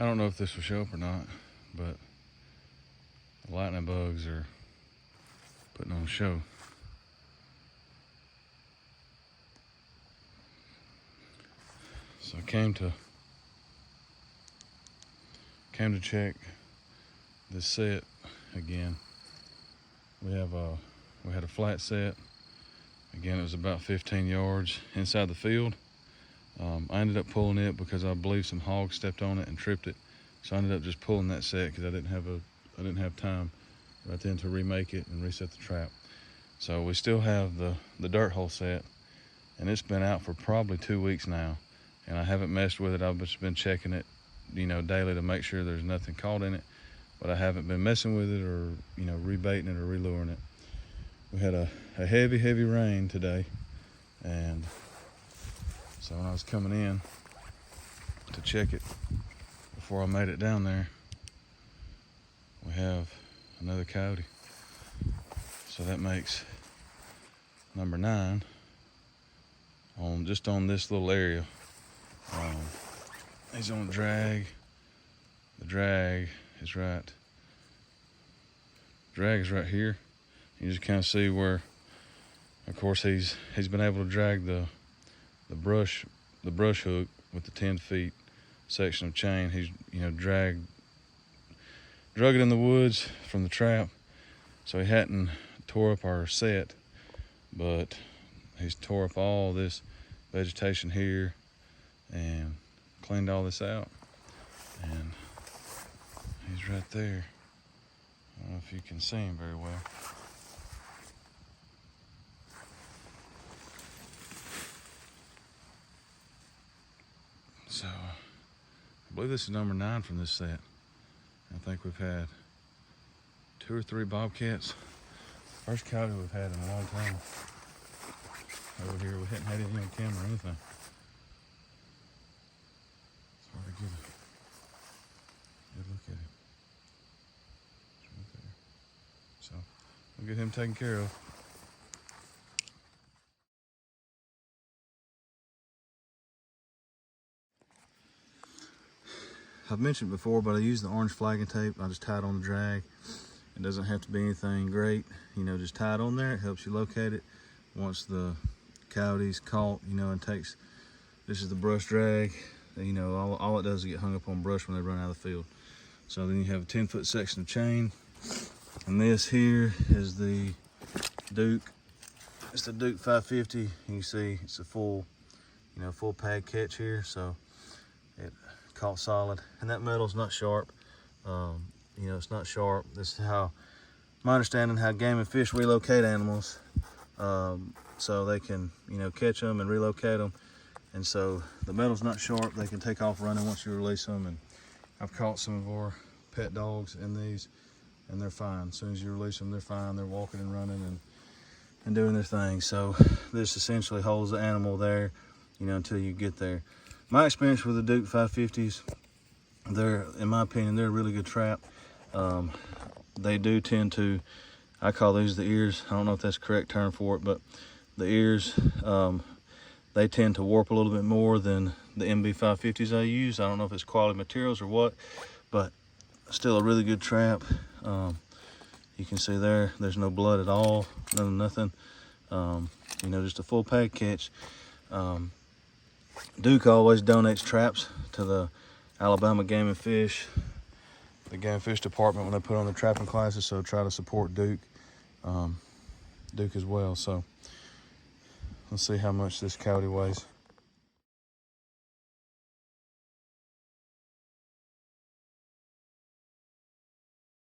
I don't know if this will show up or not, but the lightning bugs are putting on a show. So I came to check this set again. We had a flat set. Again, it was about 15 yards inside the field. I ended up pulling it because I believe some hogs stepped on it and tripped it. So I ended up just pulling that set because I didn't have time right then to remake it and reset the trap. So we still have the dirt hole set, and it's been out for probably 2 weeks now, and I haven't messed with it. I've just been checking it, daily to make sure there's nothing caught in it, but I haven't been messing with it or, rebaiting it or reluring it. We had a heavy rain today, and so when I was coming in to check it before I made it down there, we have another coyote. So that makes number 9 just on this little area. He's on drag. The drag is right here. You just kind of see where, of course, he's been able to drag the brush hook with the 10 feet section of chain. He's drug it in the woods from the trap, so he hadn't tore up our set, but he's tore up all this vegetation here and cleaned all this out, and he's right there. I don't know if you can see him very well. So I believe this is number 9 from this set. I think we've had 2 or 3 bobcats. First coyote we've had in a long time. Over here, we hadn't had anything on camera or anything. It's hard to get a good look at him. It's right there. So we'll get him taken care of. I've mentioned before, but I use the orange flagging tape. I just tie it on the drag. It doesn't have to be anything great. Just tie it on there. It helps you locate it. Once the coyote's caught, and takes, this is the brush drag. All it does is get hung up on brush when they run out of the field. So then you have a 10-foot section of chain. And this here is the Duke. It's the Duke 550. You see it's a full pad catch here. So it caught solid, and that metal's not sharp. It's not sharp. This is how, my understanding, how game and fish relocate animals, so they can catch them and relocate them. And so the metal's not sharp. They can take off running once you release them. And I've caught some of our pet dogs in these, and they're fine. As soon as you release them, they're fine. They're walking and running and doing their thing. So this essentially holds the animal there, until you get there. My experience with the Duke 550s, in my opinion, they're a really good trap. They do tend to, I call these the ears. I don't know if that's the correct term for it, but the ears, they tend to warp a little bit more than the MB 550s I use. I don't know if it's quality materials or what, but still a really good trap. You can see there's no blood at all, nothing. Just a full pad catch. Duke always donates traps to the Alabama Game and Fish, the Game and Fish department, when they put on their trapping classes. So try to support Duke as well. So let's see how much this coyote weighs.